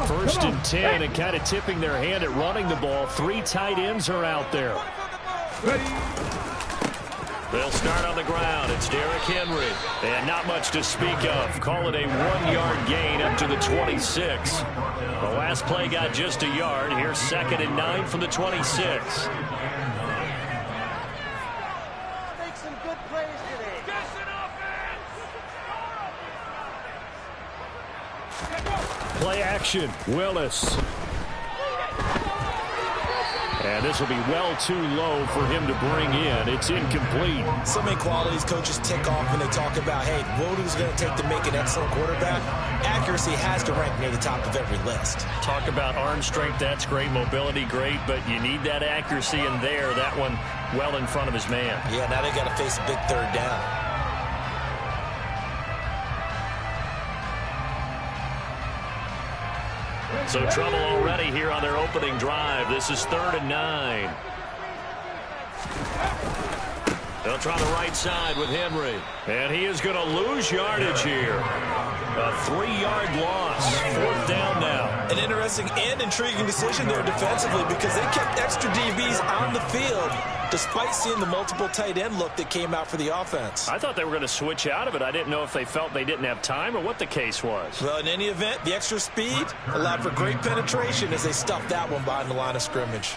First and 10 and kind of tipping their hand at running the ball. 3 tight ends are out there. They'll start on the ground. It's Derrick Henry. And not much to speak of. Call it a 1-yard gain up to the 26. The last play got just a yard. Here's 2nd and 9 from the 26. Make some good plays today. Play action. Willis. And this will be well too low for him to bring in. It's incomplete. So many qualities coaches tick off when they talk about, hey, what is it going to take to make an excellent quarterback? Accuracy has to rank near the top of every list. Talk about arm strength. That's great. Mobility, great. But you need that accuracy in there. That one well in front of his man. Yeah, now they got to face a big 3rd down. So trouble already here on their opening drive. This is 3rd and 9. They'll try the right side with Henry. And he is going to lose yardage here. A 3-yard loss. 4th down now. An interesting and intriguing decision there defensively because they kept extra DBs on the field despite seeing the multiple tight end look that came out for the offense. I thought they were going to switch out of it. I didn't know if they felt they didn't have time or what the case was. Well, in any event, the extra speed allowed for great penetration as they stuffed that one behind the line of scrimmage.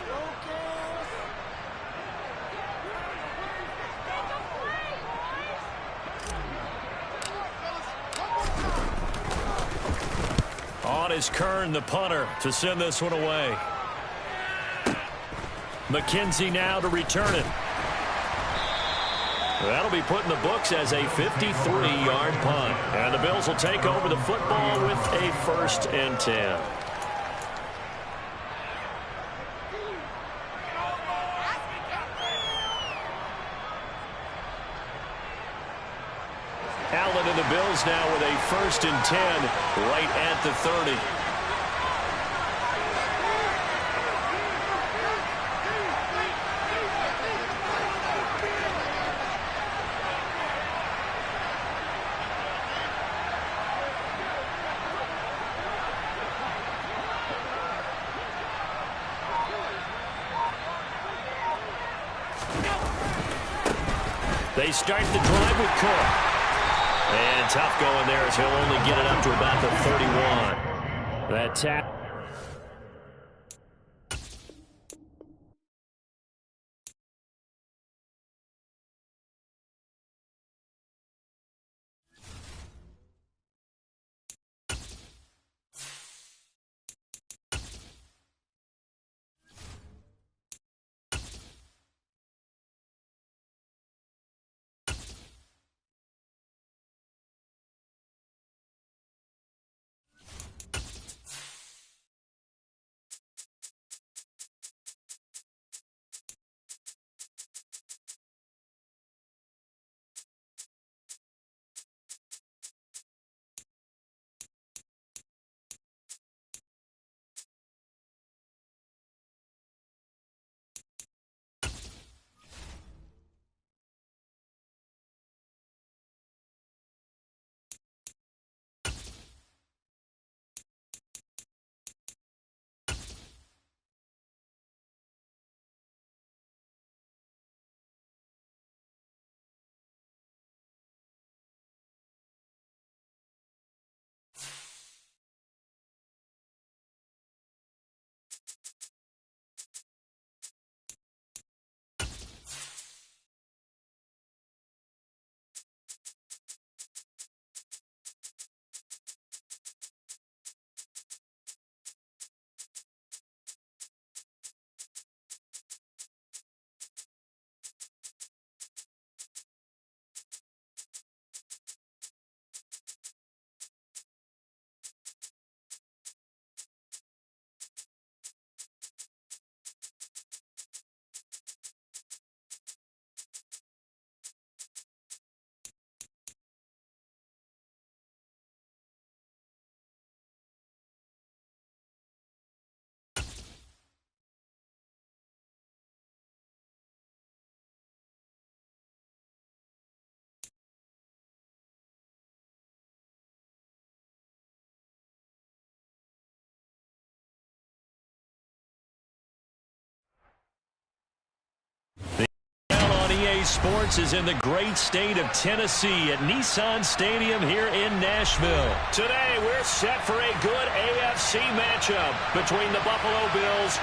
On is Kern, the punter, to send this one away. McKenzie now to return it. That'll be put in the books as a 53-yard punt. And the Bills will take over the football with a 1st and 10. Allen and the Bills now with a 1st and 10 right at the 30. They start the drive with Cook. And tough going there as he'll only get it up to about the 31. That tap. Sports is in the great state of Tennessee at Nissan Stadium here in Nashville. Today, we're set for a good AFC matchup between the Buffalo Bills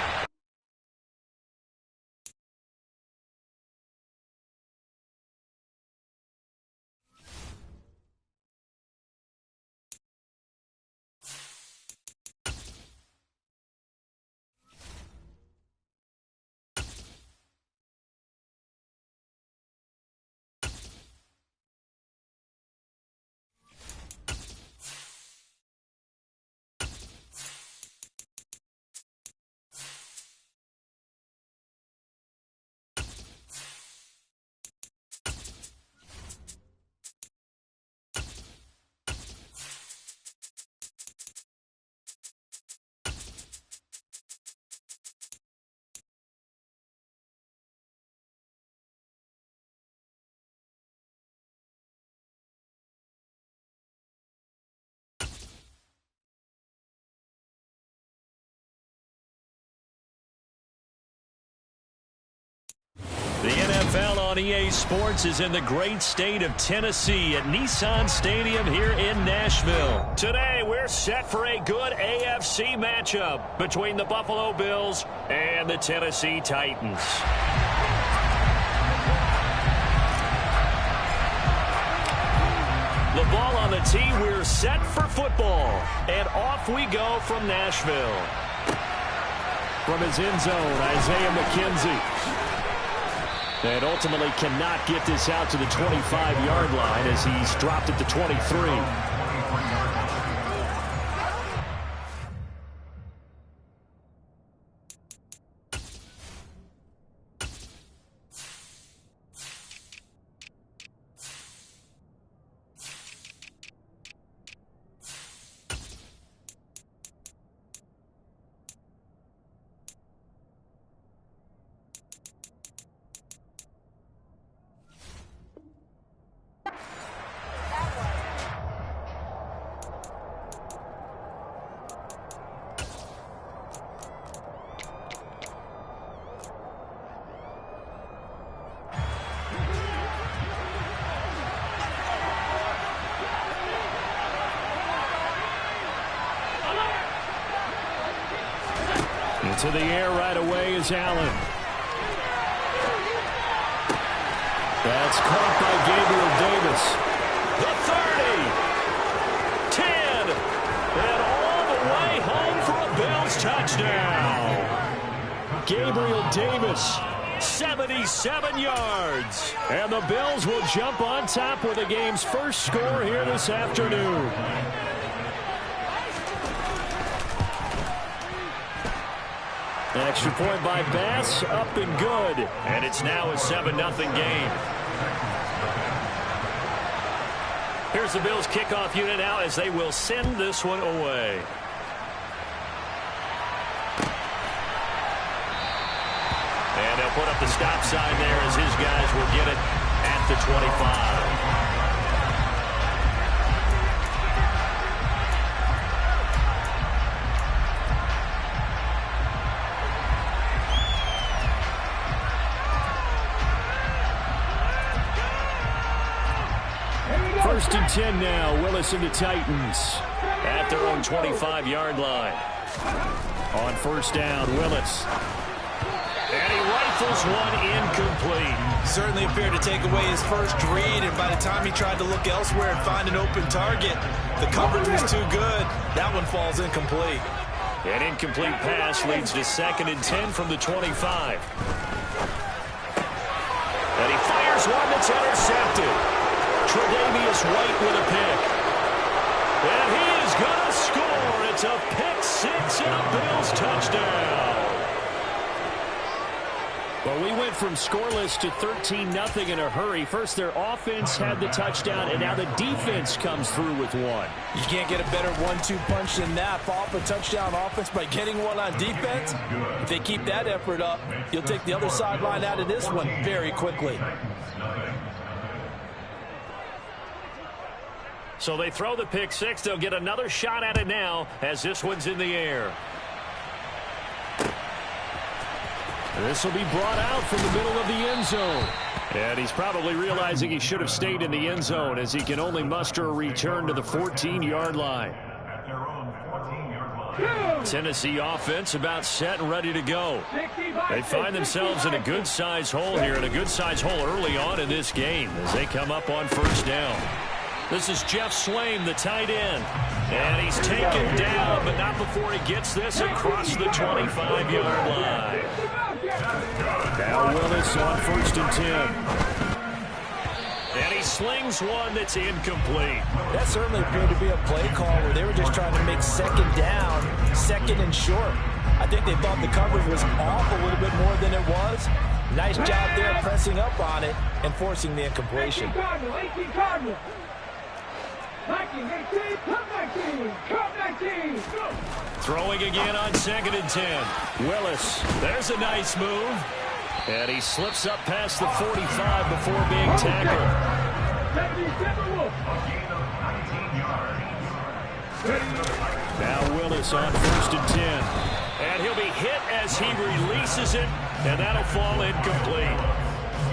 The NFL on EA Sports is in the great state of Tennessee at Nissan Stadium here in Nashville. Today, we're set for a good AFC matchup between the Buffalo Bills and the Tennessee Titans. The ball on the tee, we're set for football. And off we go from Nashville. From his end zone, Isaiah McKenzie. And ultimately cannot get this out to the 25-yard line as he's dropped at the 23. Into the air right away is Allen. That's caught by Gabriel Davis. The 30, 10, and all the way home for a Bills touchdown. Gabriel Davis, 77 yards. And the Bills will jump on top with the game's first score here this afternoon. Extra point by Bass, up and good. And it's now a 7-0 game. Here's the Bills kickoff unit now as they will send this one away. And they'll put up the stop sign there as his guys will get it at the 25. First and 10 now. Willis and the Titans at their own 25-yard line. On first down, Willis. And he rifles one incomplete. Certainly appeared to take away his first read, and by the time he tried to look elsewhere and find an open target, the coverage was too good. That one falls incomplete. An incomplete pass leads to 2nd and 10 from the 25. And he fires one that's intercepted. Tre'Davious White with a pick. And he is going to score. It's a pick six and a Bills touchdown. Well, we went from scoreless to 13-0 in a hurry. First, their offense had the touchdown, and now the defense comes through with one. You can't get a better 1-2 punch than that. Fall off a touchdown offense by getting one on defense. If they keep that effort up, you'll take the other sideline out of this one very quickly. So they throw the pick six. They'll get another shot at it now as this one's in the air. This will be brought out from the middle of the end zone. And he's probably realizing he should have stayed in the end zone as he can only muster a return to the 14-yard line. Tennessee offense about set and ready to go. They find themselves in a good-sized hole here, and a good-sized hole early on in this game as they come up on first down. This is Jeff Swaim, the tight end. And he's taken down, but not before he gets this across the 25-yard line. Now Willis on 1st and 10. And he slings one that's incomplete. That certainly appeared to be a play call where they were just trying to make second down, second and short. I think they thought the coverage was off a little bit more than it was. Nice job there pressing up on it and forcing the incompletion. 18 Cardinal. 19, 18, come 19, come 19. Throwing again on 2nd and 10. Willis, there's a nice move. And he slips up past the 45 before being tackled. Now Willis on 1st and 10. And he'll be hit as he releases it, and that'll fall incomplete.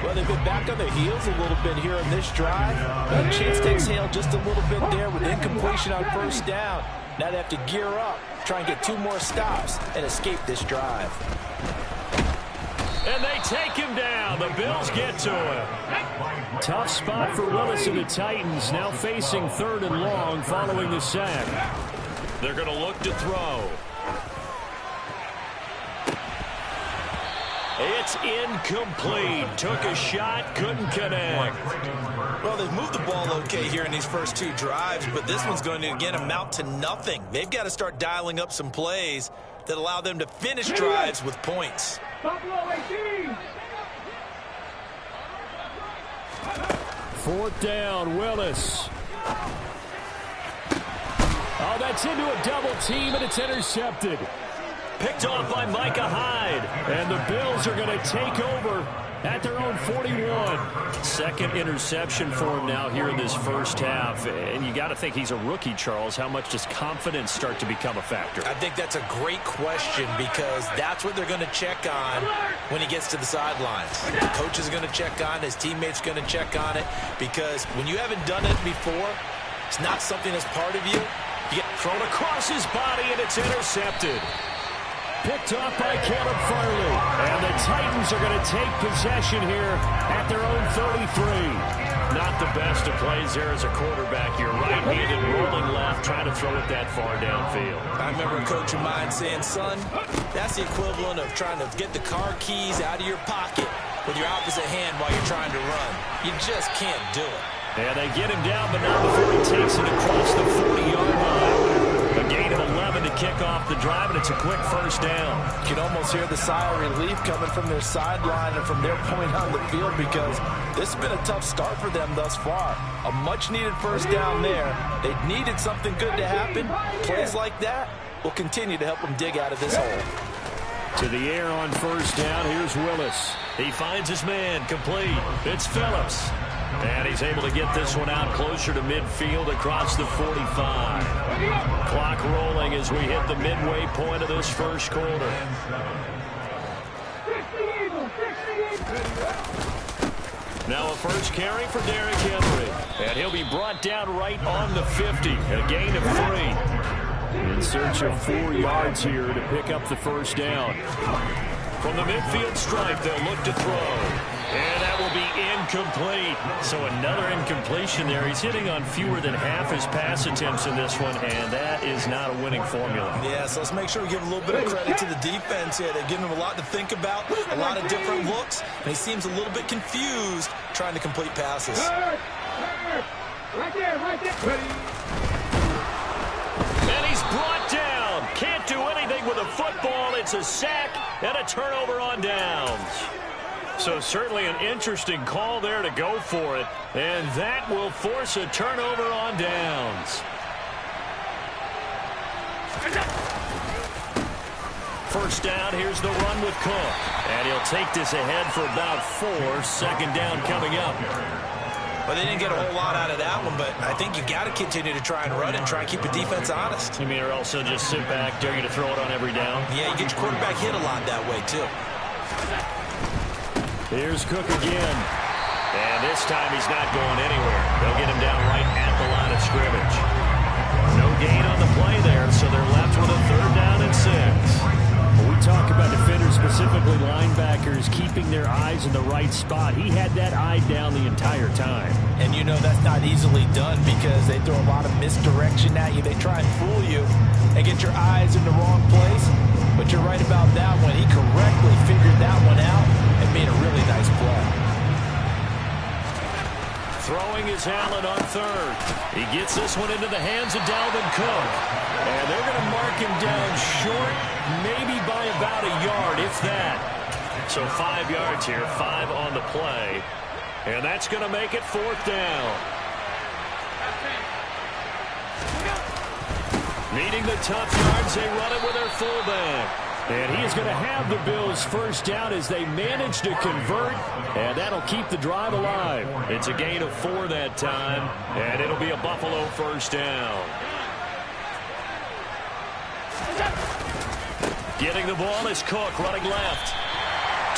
Well, they've been back on their heels a little bit here in this drive. The chance to exhale just a little bit there with incompletion on first down. Now they have to gear up, try and get 2 more stops, and escape this drive. And they take him down. The Bills get to him. Tough spot for Willis and the Titans, now facing 3rd and long following the sack. They're going to look to throw. It's incomplete. Took a shot, couldn't connect. Well, they've moved the ball okay here in these first 2 drives, but this one's going to, again, amount to nothing. They've got to start dialing up some plays that allow them to finish drives with points. Buffalo 18. 4th down, Willis. Oh, that's into a double team, and it's intercepted. Picked off by Micah Hyde. And the Bills are going to take over at their own 41. 2nd interception for him now here in this first half. And you got to think he's a rookie, Charles. How much does confidence start to become a factor? I think that's a great question because that's what they're going to check on when he gets to the sidelines. The coach is going to check on, his teammates going to check on it, because when you haven't done it before, it's not something that's part of you. You get thrown across his body, and it's intercepted. Picked off by Caleb Farley. And the Titans are going to take possession here at their own 33. Not the best of plays there as a quarterback. You're right-handed, rolling left, trying to throw it that far downfield. I remember a coach of mine saying, son, that's the equivalent of trying to get the car keys out of your pocket with your opposite hand while you're trying to run. You just can't do it. And they get him down, but not before he takes it across the 40-yard line. A gain of 11 to kick off the drive, and it's a quick first down. You can almost hear the sigh of relief coming from their sideline and from their point on the field, because this has been a tough start for them thus far. A much-needed first down there. They needed something good to happen. Plays like that will continue to help them dig out of this hole. To the air on first down, here's Willis. He finds his man, complete. It's Phillips. And he's able to get this one out closer to midfield across the 45. Clock rolling as we hit the midway point of this first quarter. Now a first carry for Derrick Henry. And he'll be brought down right on the 50. A gain of 3. In search of 4 yards here to pick up the first down. From the midfield stripe, they'll look to throw. And that will be incomplete. So another incompletion there. He's hitting on fewer than half his pass attempts in this one, and that is not a winning formula. Yeah, so let's make sure we give a little bit of credit to the defense here. They've given him a lot to think about, a lot of different looks, and he seems a little bit confused trying to complete passes. Right there, right there. And he's brought down. Can't do anything with a football. It's a sack and a turnover on downs. So certainly an interesting call there to go for it. And that will force a turnover on downs. First down, here's the run with Cook. And he'll take this ahead for about 4. 2nd down coming up. Well, they didn't get a whole lot out of that one, but I think you got to continue to try and run and try and keep the defense honest. You mean, or also just sit back, dare you to throw it on every down? Yeah, you get your quarterback hit a lot that way, too. Here's Cook again. And this time he's not going anywhere. They'll get him down right at the line of scrimmage. No gain on the play there, so they're left with a 3rd down and 6. When we talk about defenders, specifically linebackers, keeping their eyes in the right spot, he had that eye down the entire time. And you know that's not easily done because they throw a lot of misdirection at you. They try and fool you and get your eyes in the wrong place. But you're right about that one. He correctly figured that one out and made a really nice play. Throwing is Allen on 3rd. He gets this one into the hands of Dalvin Cook. And they're going to mark him down short, maybe by about a yard, if that. So 5 yards here, 5 on the play. And that's going to make it 4th down. Needing the tough yards, they run it with their fullback. And he is going to have the Bills' 1st down as they manage to convert, and that'll keep the drive alive. It's a gain of 4 that time, and it'll be a Buffalo 1st down. Getting the ball is Cook running left.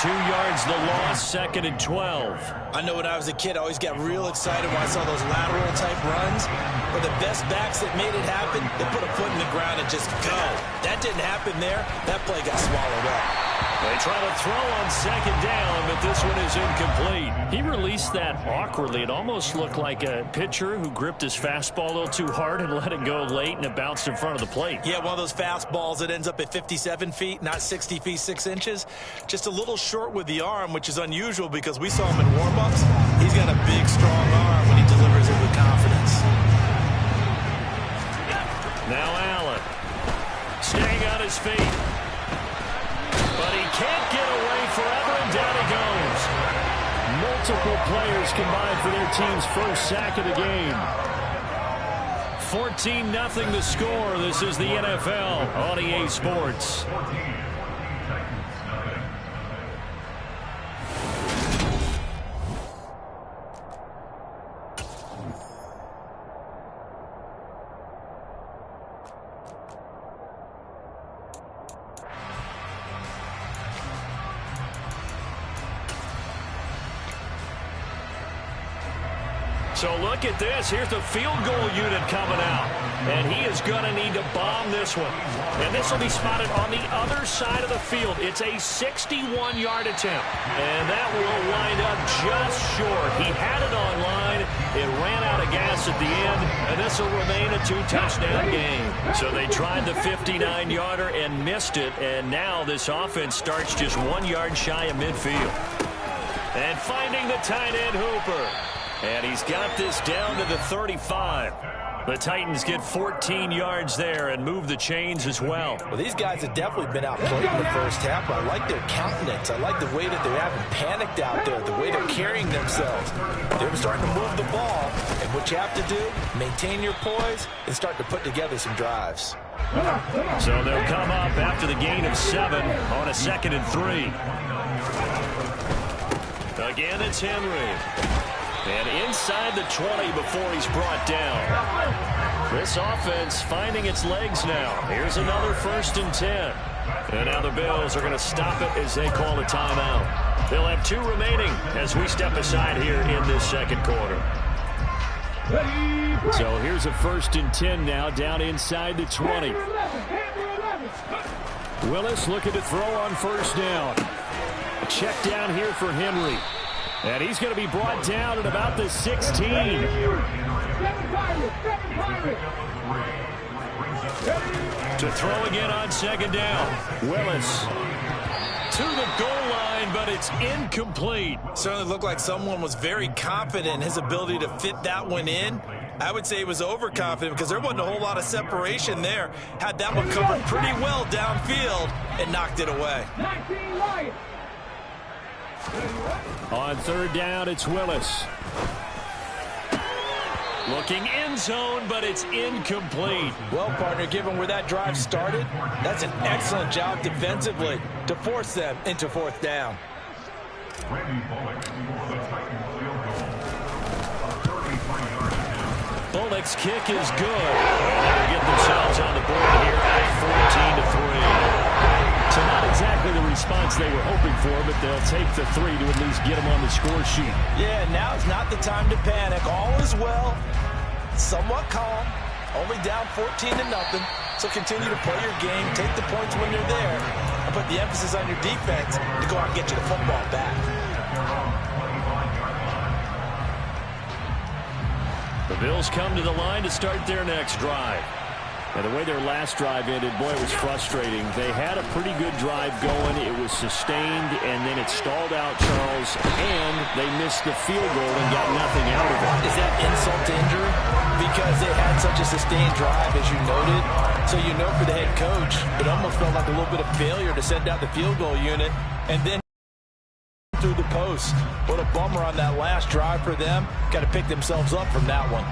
2 yards the loss, 2nd and 12. I know when I was a kid, I always got real excited when I saw those lateral-type runs. But the best backs that made it happen, they put a foot in the ground and just go. That didn't happen there. That play got swallowed up. They try to throw on 2nd down, but this one is incomplete. He released that awkwardly. It almost looked like a pitcher who gripped his fastball a little too hard and let it go late, and it bounced in front of the plate. Yeah, one of those fastballs that ends up at 57 feet, not 60 feet, 6 inches. Just a little short with the arm, which is unusual because we saw him in warm-ups. He's got a big, strong arm when he delivers it with confidence. Now Allen, staying on his feet. But he can't get away forever, and down he goes. Multiple players combined for their team's 1st sack of the game. 14-0 the score. This is the NFL on EA Sports. So look at this. Here's the field goal unit coming out. And he is going to need to bomb this one. And this will be spotted on the other side of the field. It's a 61-yard attempt. And that will wind up just short. He had it on line. It ran out of gas at the end. And this will remain a 2-touchdown game. So they tried the 59-yarder and missed it. And now this offense starts just 1 yard shy of midfield. And finding the tight end Hooper. And he's got this down to the 35. The Titans get 14 yards there and move the chains as well. Well, these guys have definitely been outplayed in the 1st half. I like their countenance. I like the way that they haven't panicked out there, the way they're carrying themselves. They're starting to move the ball. And what you have to do, maintain your poise and start to put together some drives. So they'll come up after the gain of 7 on a 2nd and 3. Again, it's Henry. And inside the 20 before he's brought down. This offense finding its legs now. Here's another 1st and 10. And now the Bills are going to stop it as they call a timeout. They'll have 2 remaining as we step aside here in this 2nd quarter. So here's a 1st and 10 now down inside the 20. Willis looking to throw on 1st down. A check down here for Henry. And he's going to be brought down at about the 16. To throw again on 2nd down. Willis to the goal line, but it's incomplete. Certainly looked like someone was very confident in his ability to fit that one in. I would say he was overconfident because there wasn't a whole lot of separation there. Had that one covered pretty well downfield and knocked it away. On 3rd down, it's Willis. Looking end zone, but it's incomplete. Well, partner, given where that drive started, that's an excellent job defensively to force them into 4th down. Bullock's kick is good. And they'll get themselves on the board here at 14-3. So not exactly the response they were hoping for, but they'll take the 3 to at least get them on the score sheet. Yeah, now's not the time to panic. All is well. Somewhat calm. Only down 14-0. So continue to play your game. Take the points when you're there. And put the emphasis on your defense to go out and get you the football back. The Bills come to the line to start their next drive. And the way their last drive ended, boy, it was frustrating. They had a pretty good drive going. It was sustained, and then it stalled out, Charles, and they missed the field goal and got nothing out of it. Is that insult to injury? Because they had such a sustained drive, as you noted. So you know for the head coach, it almost felt like a little bit of failure to send out the field goal unit, and then through the post. What a bummer on that last drive for them. Got to pick themselves up from that one.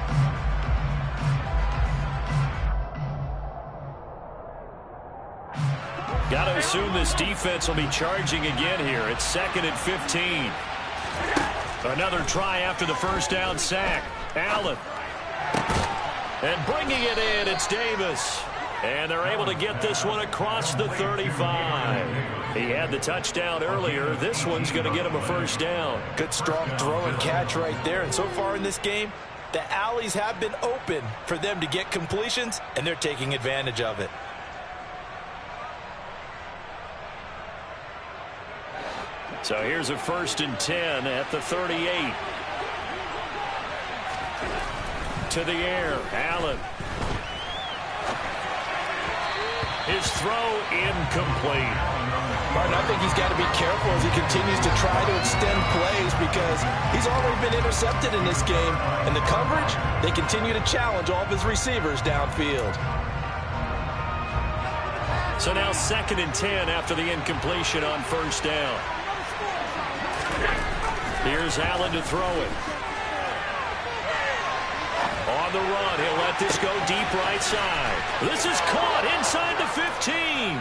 Got to assume this defense will be charging again here. It's 2nd and 15. Another try after the first down sack. Allen. And bringing it in, it's Davis. And they're able to get this one across the 35. He had the touchdown earlier. This one's going to get him a first down. Good strong throw and catch right there. And so far in this game, the alleys have been open for them to get completions, and they're taking advantage of it. So here's a 1st and 10 at the 38. To the air, Allen. His throw incomplete. Martin, I think he's got to be careful as he continues to try to extend plays because he's already been intercepted in this game. And the coverage, they continue to challenge all of his receivers downfield. So now 2nd and 10 after the incompletion on 1st down. Here's Allen to throw it. On the run, he'll let this go deep right side. This is caught inside the 15.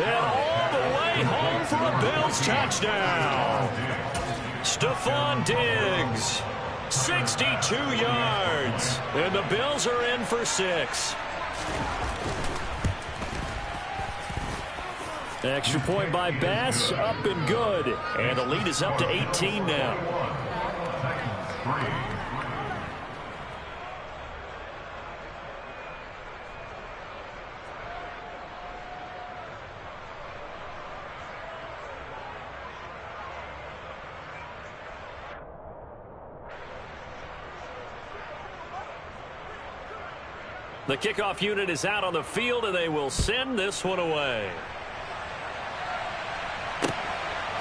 And all the way home for a Bills touchdown. Stephon Diggs, 62 yards. And the Bills are in for 6. Extra point by Bass, up and good. And the lead is up to 18 now. The kickoff unit is out on the field, and they will send this one away.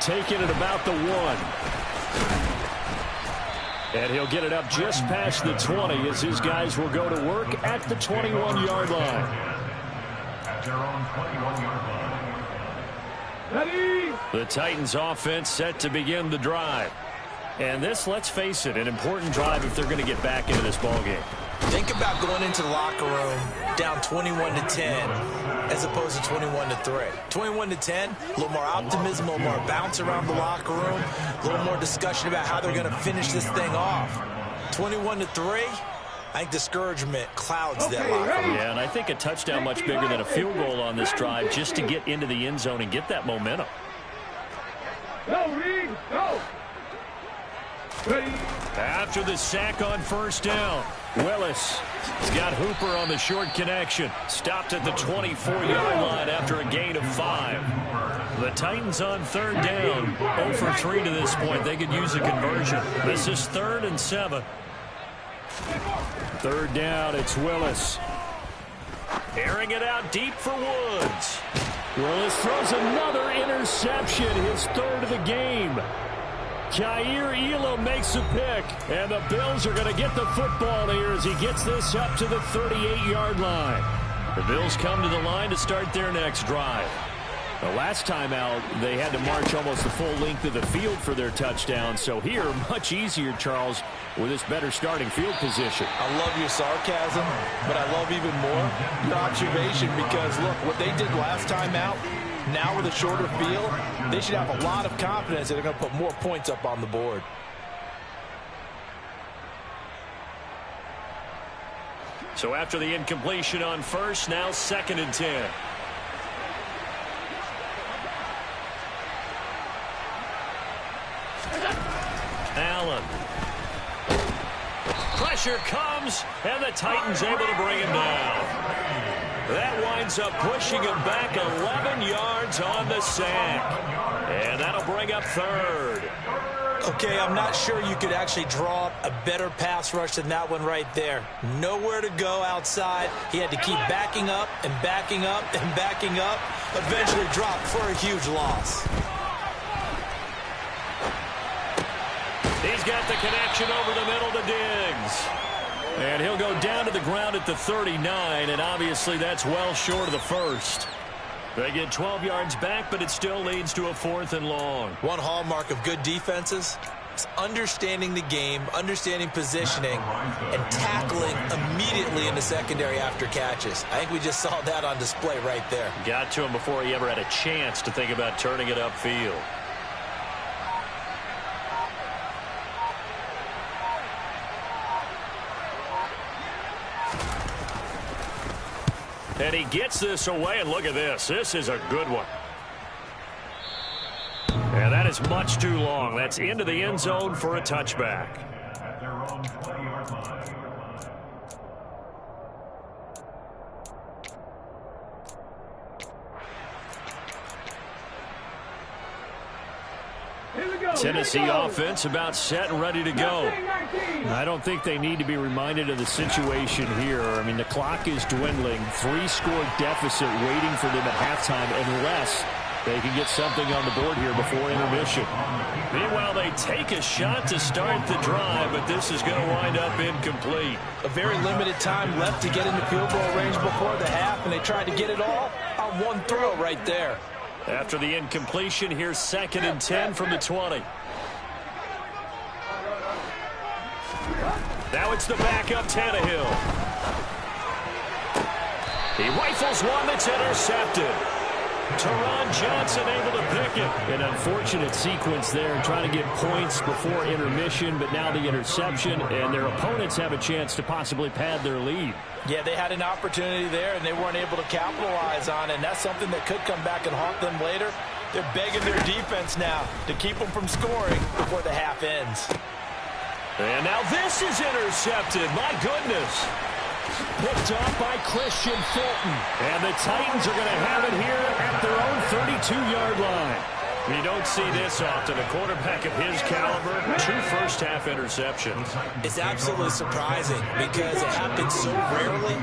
Taking it about the 1. And he'll get it up just past the 20 as his guys will go to work at the 21-yard line. At their own 21-yard line. Ready? The Titans offense set to begin the drive. And this, let's face it, an important drive if they're going to get back into this ballgame. Think about going into the locker room down 21-10 as opposed to 21-3. 21-10, a little more optimism, a little more bounce around the locker room, a little more discussion about how they're going to finish this thing off. 21-3, I think discouragement clouds that locker room. Yeah, and I think a touchdown much bigger than a field goal on this drive just to get into the end zone and get that momentum. Go, Reed, go. Ready? After the sack on 1st down, Willis has got Hooper on the short connection. Stopped at the 24-yard line after a gain of 5. The Titans on 3rd down. 0 for 3 to this point. They could use a conversion. This is 3rd and 7. 3rd down, it's Willis. Airing it out deep for Woods. Willis throws another interception, his 3rd of the game. Kaiir Elam makes a pick, and the Bills are going to get the football here as he gets this up to the 38-yard line. The Bills come to the line to start their next drive. The last time out, they had to march almost the full length of the field for their touchdown. So here, much easier, Charles, with this better starting field position. I love your sarcasm, but I love even more your observation because, look, what they did last time out, now with a shorter field, they should have a lot of confidence that they're going to put more points up on the board. So after the incompletion on 1st, now 2nd and 10. Allen. Pressure comes, and the Titans able to bring him down. That winds up pushing him back 11 yards on the sack. And that'll bring up third. Okay, I'm not sure you could actually draw up a better pass rush than that one right there. Nowhere to go outside. He had to keep backing up and backing up and backing up. Eventually dropped for a huge loss. He's got the connection over the middle to Diggs. And he'll go down to the ground at the 39, and obviously that's well short of the first. They get 12 yards back, but it still leads to a 4th and long. One hallmark of good defenses is understanding the game, understanding positioning, and tackling immediately in the secondary after catches. I think we just saw that on display right there. Got to him before he ever had a chance to think about turning it upfield. And he gets this away, and look at this. This is a good one. And that is much too long. That's into the end zone for a touchback. At their own 20-yard line. Tennessee offense about set and ready to go. I don't think they need to be reminded of the situation here. I mean, the clock is dwindling. 3-score deficit waiting for them at halftime unless they can get something on the board here before intermission. Meanwhile, they take a shot to start the drive, but this is going to wind up incomplete. A very limited time left to get into field goal range before the half, and they tried to get it all on one throw right there. After the incompletion, here's 2nd and 10 from the 20. Now it's the backup Tannehill. He rifles one that's intercepted. Teron Johnson able to pick it. An unfortunate sequence there, trying to get points before intermission, but now the interception, and their opponents have a chance to possibly pad their lead. Yeah, they had an opportunity there, and they weren't able to capitalize on it, and that's something that could come back and haunt them later. They're begging their defense now to keep them from scoring before the half ends. And now this is intercepted. My goodness. Picked off by Christian Fulton. And the Titans are going to have it here at their own 32-yard line. You don't see this often. A quarterback of his caliber, 2 first-half interceptions. It's absolutely surprising because it happens so rarely.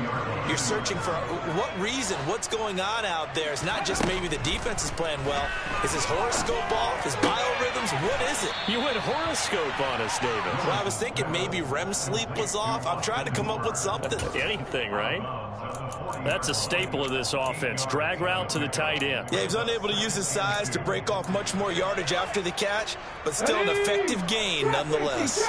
You're searching for what reason, what's going on out there. It's not just maybe the defense is playing well. Is his horoscope off? His biorhythms? What is it? You went horoscope on us, David. Well, I was thinking maybe REM sleep was off. I'm trying to come up with something. Anything, right? That's a staple of this offense. Drag route to the tight end. Yeah, he was unable to use his size to break off much more yardage after the catch, but still an effective gain nonetheless.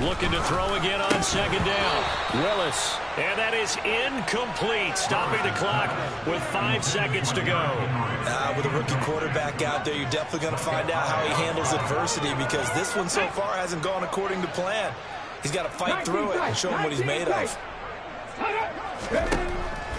Looking to throw again on 2nd down. Willis. And that is incomplete. Stopping the clock with 5 seconds to go. With a rookie quarterback out there, you're definitely going to find out how he handles adversity because this one so far hasn't gone according to plan. He's got to fight through it and show him what he's made of.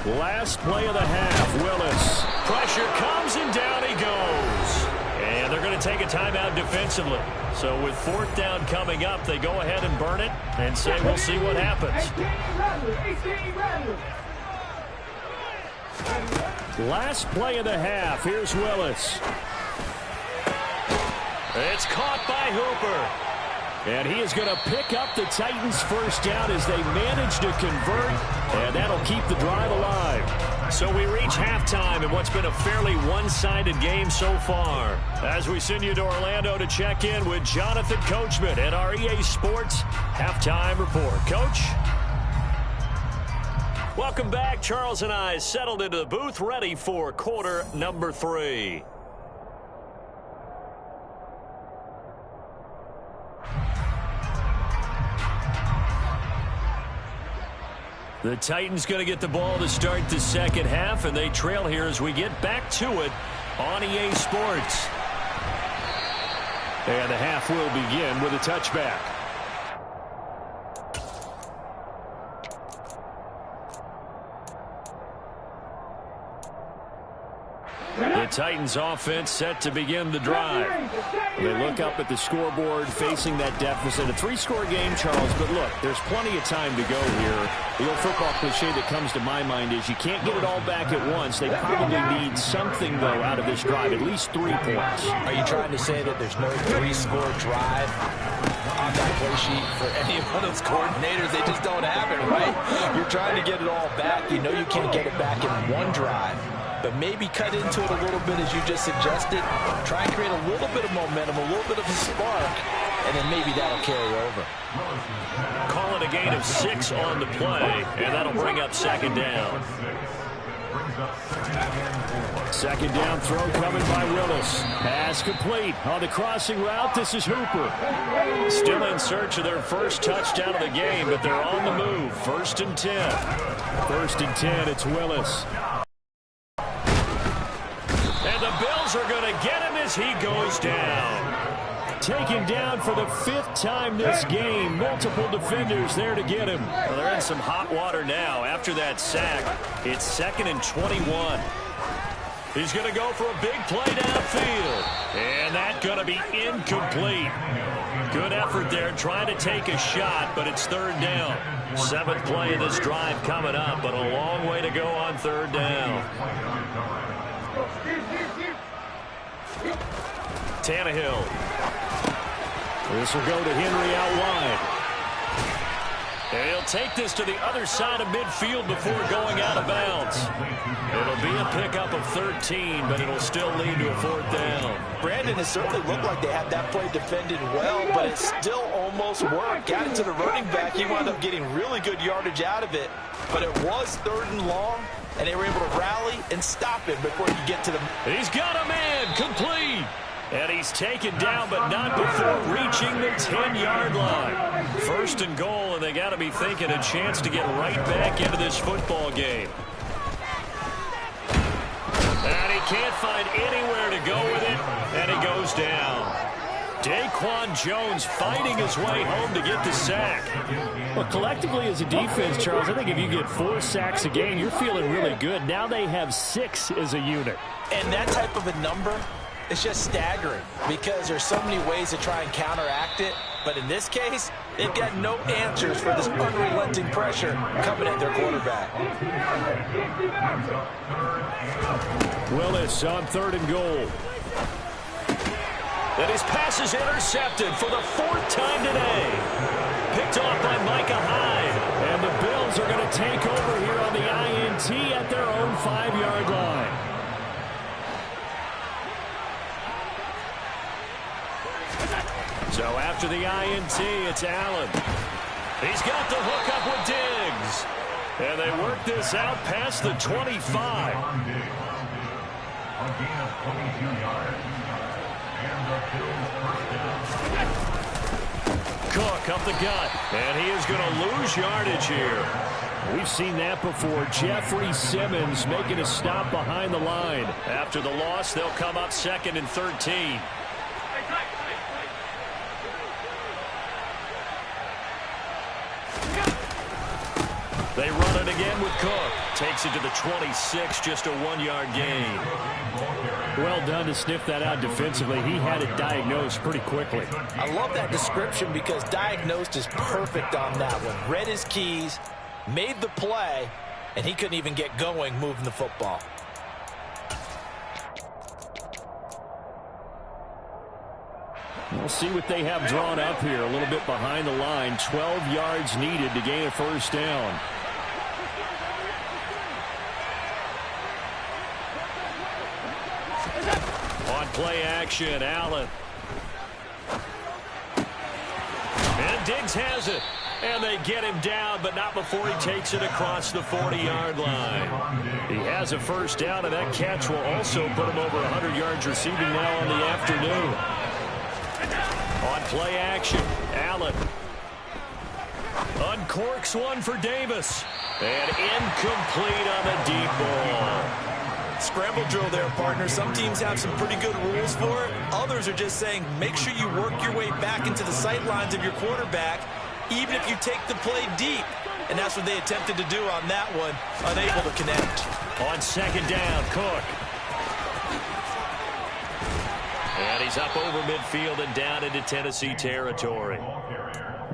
Last play of the half, Willis. Pressure comes and down he goes. And they're going to take a timeout defensively. So with 4th down coming up, they go ahead and burn it and say we'll see what happens. Last play of the half. Here's Willis. It's caught by Hooper. And he is going to pick up the Titans' first down as they manage to convert, and that'll keep the drive alive. So we reach halftime in what's been a fairly one-sided game so far. As we send you to Orlando to check in with Jonathan Coachman at our EA Sports Halftime Report. Coach? Welcome back. Charles and I settled into the booth, ready for quarter number 3. The Titans going to get the ball to start the second half, and they trail here as we get back to it on EA Sports. And the half will begin with a touchback. The Titans offense set to begin the drive. They look up at the scoreboard facing that deficit. A 3-score game, Charles, but look, there's plenty of time to go here. The old football cliche that comes to my mind is you can't get it all back at once. They probably need something, though, out of this drive, at least 3 points. Are you trying to say that there's no 3-score drive on that play sheet for any one of those coordinators? They just don't have it, right? You're trying to get it all back. You know you can't get it back in one drive. But maybe cut into it a little bit as you just suggested. Try and create a little bit of momentum, a little bit of a spark, and then maybe that'll carry over. Call it a gain of 6 on the play, and that'll bring up second down. Second down throw coming by Willis. Pass complete. On the crossing route, this is Hooper. Still in search of their first touchdown of the game, but they're on the move. 1st and 10. 1st and 10, it's Willis. And the Bills are going to get him as he goes down. Taken down for the 5th time this game. Multiple defenders there to get him. Well, they're in some hot water now. After that sack, it's 2nd and 21. He's going to go for a big play downfield. And that's going to be incomplete. Good effort there trying to take a shot, but it's 3rd down. 7th play of this drive coming up, but a long way to go on 3rd down. Tannehill. This will go to Henry out wide. And he'll take this to the other side of midfield before going out of bounds. It'll be a pickup of 13, but it'll still lead to a 4th down. Brandon, it certainly looked like they had that play defended well, but it still almost worked. Got it to the running back. He wound up getting really good yardage out of it, but it was 3rd and long, and they were able to rally and stop him before he could get to the... He's got a man, complete. And he's taken down, but not before reaching the 10-yard line. 1st and goal, and they got to be thinking a chance to get right back into this football game. And he can't find anywhere to go with it, and he goes down. Daquan Jones fighting his way home to get the sack. Well, collectively as a defense, Charles, I think if you get 4 sacks a game, you're feeling really good. Now they have 6 as a unit. And that type of a number, it's just staggering because there's so many ways to try and counteract it. But in this case, they've got no answers for this unrelenting pressure coming at their quarterback. Willis on 3rd and goal. And his pass is intercepted for the 4th time today. Picked off by Micah Hyde. And the Bills are going to take over here on the INT at their own 5-yard line. So after the INT, it's Allen. He's got the hook up with Diggs. And they work this out past the 25. A gain of 22 yards. And the Bills first down. Cook up the gut. And he is going to lose yardage here. We've seen that before. Jeffrey Simmons making a stop behind the line. After the loss, they'll come up 2nd and 13. They run it again with Cook. Takes it to the 26, just a 1-yard gain. Well done to sniff that out defensively. He had it diagnosed pretty quickly. I love that description because diagnosed is perfect on that one. Read his keys, made the play, and he couldn't even get going moving the football. We'll see what they have drawn up here. A little bit behind the line. 12 yards needed to gain a 1st down. On play action, Allen. And Diggs has it. And they get him down, but not before he takes it across the 40-yard line. He has a 1st down, and that catch will also put him over 100 yards receiving now on the afternoon. On play action, Allen. Uncorks one for Davis. And incomplete on the deep ball. Scramble drill there, partner. Some teams have some pretty good rules for it. Others are just saying, make sure you work your way back into the sight lines of your quarterback, even if you take the play deep. And that's what they attempted to do on that one, unable to connect. On 2nd down, Cook. He's up over midfield and down into Tennessee territory.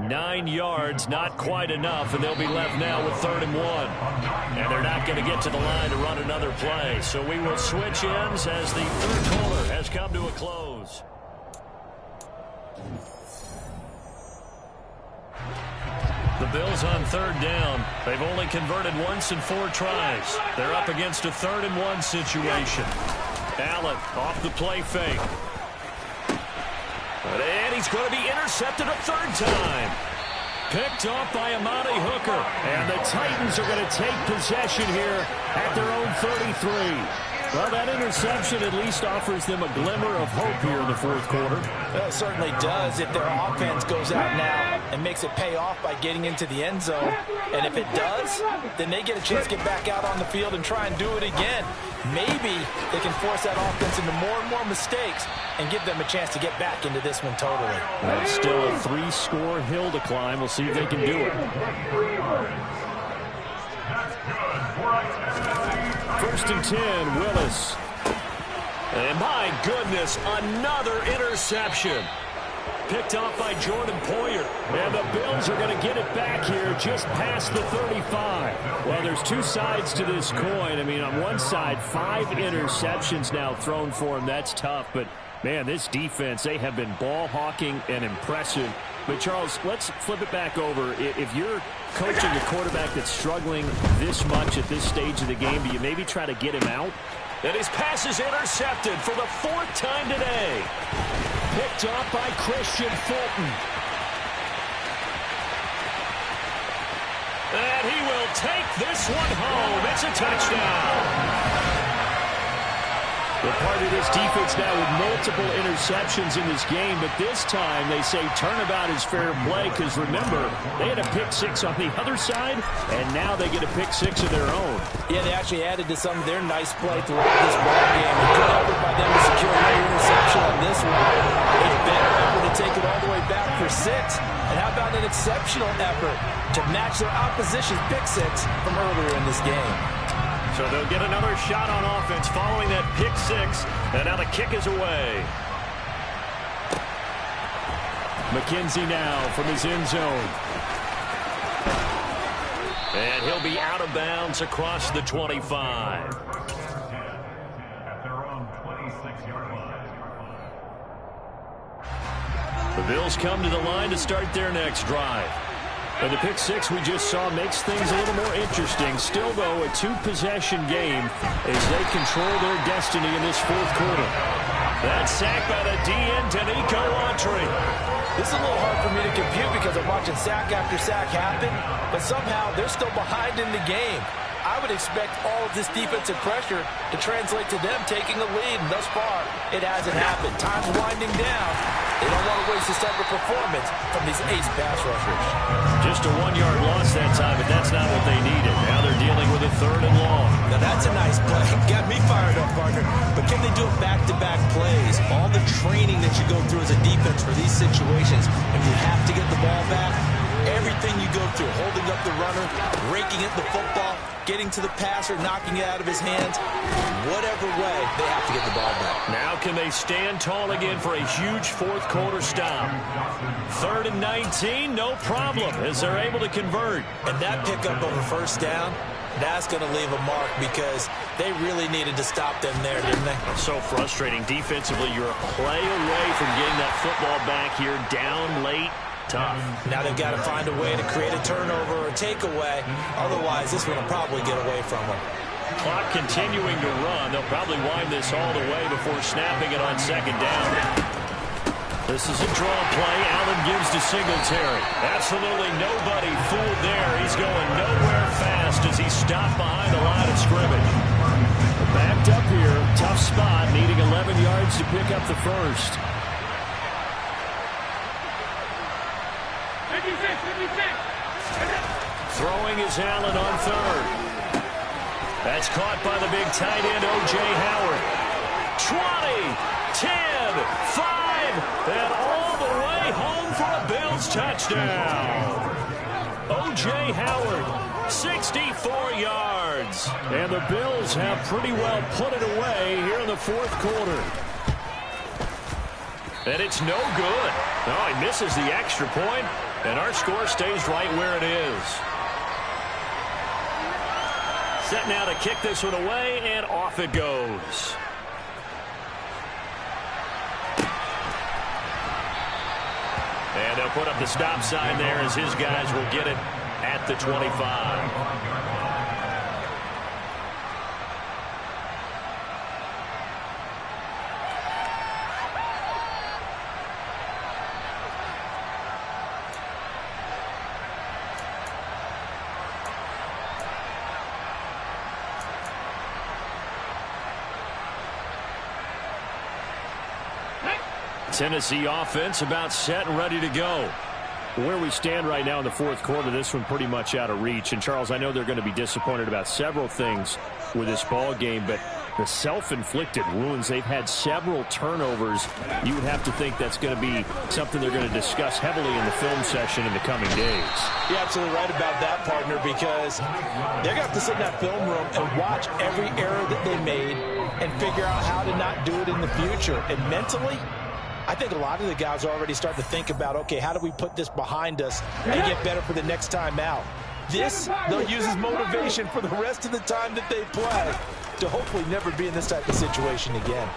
9 yards, not quite enough, and they'll be left now with 3rd and 1. And they're not going to get to the line to run another play. So we will switch ends as the 3rd quarter has come to a close. The Bills on 3rd down. They've only converted once in 4 tries. They're up against a 3rd and 1 situation. Allen off the play fake. And he's going to be intercepted a 3rd time. Picked off by Amani Hooker. And the Titans are going to take possession here at their own 33. Well, that interception at least offers them a glimmer of hope here in the 4th quarter. Well, it certainly does if their offense goes out now and makes it pay off by getting into the end zone. And if it does, then they get a chance to get back out on the field and try and do it again. Maybe they can force that offense into more and more mistakes and give them a chance to get back into this one totally. Well, still a 3-score hill to climb. We'll see if they can do it. 1st and 10, Willis. And my goodness, another interception. Picked off by Jordan Poyer. And the Bills are going to get it back here just past the 35. Well, there's 2 sides to this coin. I mean, on one side, 5 interceptions now thrown for him. That's tough. But, man, this defense, they have been ball hawking and impressive. But, Charles, let's flip it back over. If you're coaching a quarterback that's struggling this much at this stage of the game, do you maybe try to get him out? And his pass is intercepted for the 4th time today. Picked off by Christian Fulton. And he will take this one home. It's a touchdown. They're part of this defense now with multiple interceptions in this game, but this time they say turnabout is fair play because, remember, they had a pick-6 on the other side, and now they get a pick-6 of their own. Yeah, they actually added to some of their nice play throughout this ball game. A good effort by them to secure another interception on this one. A better effort to take it all the way back for 6. And how about an exceptional effort to match their opposition's pick-6 from earlier in this game? So they'll get another shot on offense following that pick-6, and now the kick is away. McKenzie now from his end zone. And he'll be out of bounds across the 25. At their own 26-yard line. The Bills come to the line to start their next drive. And the pick-6 we just saw makes things a little more interesting. Still, though, a 2-possession game as they control their destiny in this 4th quarter. That sack by the DN, Danico Autry. This is a little hard for me to compute because I'm watching sack after sack happen, but somehow they're still behind in the game. I would expect all of this defensive pressure to translate to them taking a lead, and thus far, it hasn't happened. Time's winding down. They don't want to waste this type of performance from these ace pass rushers. Just a 1-yard loss that time, but that's not what they needed. Now they're dealing with a 3rd and long. Now that's a nice play. Got me fired up, partner. But can they do it back-to-back plays? All the training that you go through as a defense for these situations, and you have to get the ball back. Everything you go through, holding up the runner, raking at the football, getting to the passer, knocking it out of his hands. Whatever way, they have to get the ball back. Now can they stand tall again for a huge 4th quarter stop? 3rd and 19, no problem, as they're able to convert. And that pickup of a 1st down, that's going to leave a mark because they really needed to stop them there, didn't they? So frustrating. Defensively, you're a play away from getting that football back here down late. Tough. Now they've got to find a way to create a turnover or a takeaway. Otherwise, this one will probably get away from them. Clock continuing to run. They'll probably wind this all the way before snapping it on 2nd down. This is a draw play. Allen gives to Singletary. Absolutely nobody fooled there. He's going nowhere fast as he stopped behind the line of scrimmage. Backed up here. Tough spot. Needing 11 yards to pick up the 1st. Throwing is Allen on 3rd. That's caught by the big tight end, O.J. Howard. 20, 10, 5, and all the way home for a Bills touchdown. O.J. Howard, 64 yards. And the Bills have pretty well put it away here in the 4th quarter. And it's no good. Oh, he misses the extra point, and our score stays right where it is. Set now to kick this one away, and off it goes. And they'll put up the stop sign there as his guys will get it at the 25. Tennessee offense about set and ready to go. Where we stand right now in the fourth quarter, this one pretty much out of reach. And, Charles, I know they're going to be disappointed about several things with this ball game, but the self-inflicted wounds, they've had several turnovers. You would have to think that's going to be something they're going to discuss heavily in the film session in the coming days. You're absolutely right about that, partner, because they're going to have to sit in that film room and watch every error that they made and figure out how to not do it in the future. And mentally, I think a lot of the guys are already starting to think about, okay, how do we put this behind us and get better for the next time out? This, they'll use as motivation for the rest of the time that they play to hopefully never be in this type of situation again.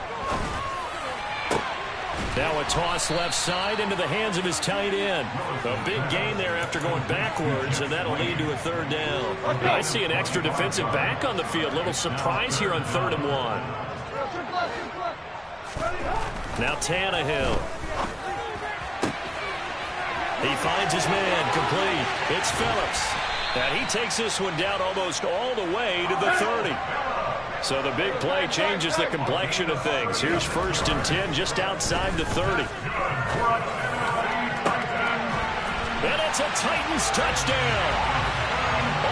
Now a toss left side into the hands of his tight end. A big gain there after going backwards, and that'll lead to a third down. I see an extra defensive back on the field. Little surprise here on 3rd and 1. Now Tannehill. He finds his man complete. It's Phillips. And he takes this one down almost all the way to the 30. So the big play changes the complexion of things. Here's 1st and 10 just outside the 30. And it's a Titans touchdown.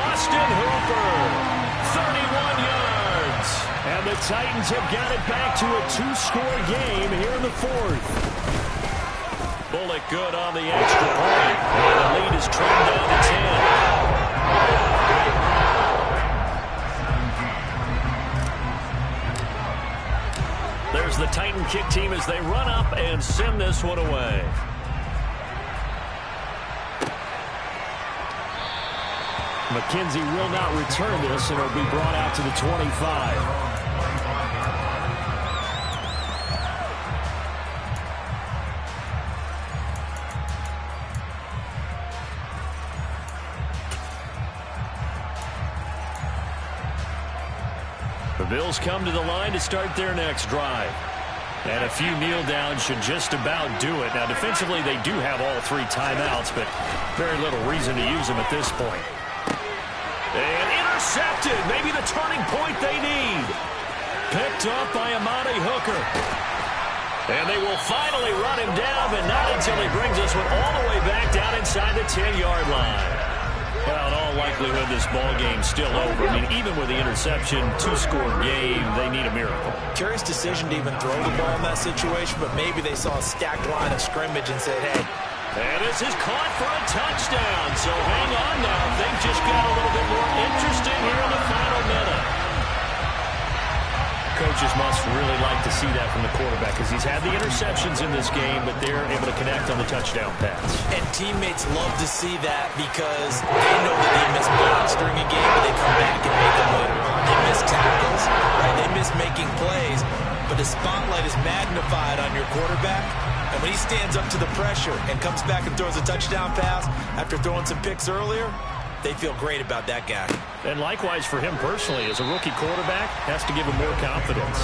Austin Hooper, 31 yards. And the Titans have got it back to a 2-score game here in the 4th. Bullock good on the extra point. And the lead is trimmed down to 10. There's the Titan kick team as they run up and send this one away. McKenzie will not return this, and it'll be brought out to the 25. The Bills come to the line to start their next drive. And a few kneel downs should just about do it. Now, defensively, they do have all 3 timeouts, but very little reason to use them at this point. And intercepted. Maybe the turning point they need. Picked up by Amani Hooker. And they will finally run him down, but not until he brings this one all the way back down inside the 10-yard line. Well, in all likelihood, this ball game's still over. I mean, even with the interception, 2-score game, they need a miracle. Curious decision to even throw the ball in that situation, but maybe they saw a stacked line of scrimmage and said, hey. And this is caught for a touchdown. So hang on now. Things just got a little bit more interesting here in the final minute. Coaches must really like to see that from the quarterback because he's had the interceptions in this game, but they're able to connect on the touchdown pass. And teammates love to see that because they know that they miss blocks during a game, but they come back and make them later. They miss tackles, right? They miss making plays, but the spotlight is magnified on your quarterback. And when he stands up to the pressure and comes back and throws a touchdown pass after throwing some picks earlier, they feel great about that guy. And likewise for him personally, as a rookie quarterback, has to give him more confidence.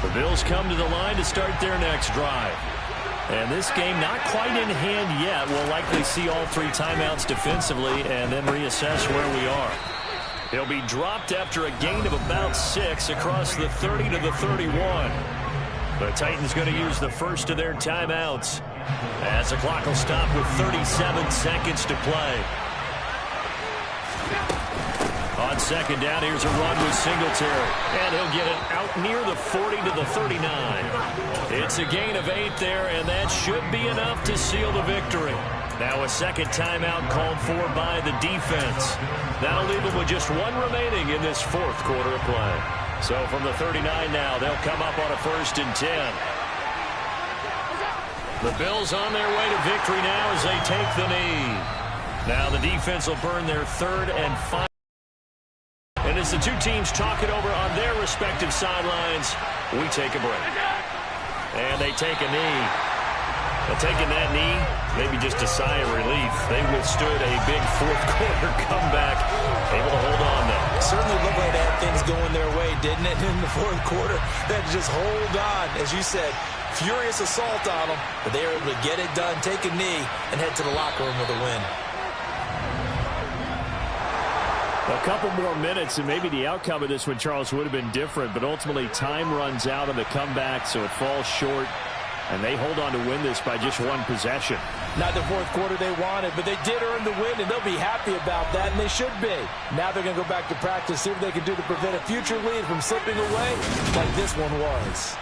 The Bills come to the line to start their next drive. And this game not quite in hand yet. We'll likely see all 3 timeouts defensively and then reassess where we are. He'll be dropped after a gain of about 6 across the 30 to the 31. The Titans going to use the first of their timeouts as the clock will stop with 37 seconds to play. On second down, here's a run with Singletary. And he'll get it out near the 40 to the 39. It's a gain of 8 there, and that should be enough to seal the victory. Now a second timeout called for by the defense. That'll leave them with just 1 remaining in this fourth quarter of play. So from the 39 now, they'll come up on a 1st and 10. The Bills on their way to victory now as they take the knee. Now the defense will burn their 3rd and final. And as the two teams talk it over on their respective sidelines, we take a break. And they take a knee. But taking that knee, maybe just a sigh of relief. They withstood a big fourth quarter comeback, able to hold on there. Certainly looked like they had things going their way, didn't it, in the fourth quarter? They had to just hold on, as you said, furious assault on them, but they were able to get it done, take a knee, and head to the locker room with a win. A couple more minutes, and maybe the outcome of this one, Charles, would have been different, but ultimately time runs out on the comeback, so it falls short, and they hold on to win this by just 1 possession. Not the fourth quarter they wanted, but they did earn the win, and they'll be happy about that, and they should be. Now they're going to go back to practice, see what they can do to prevent a future lead from slipping away like this one was.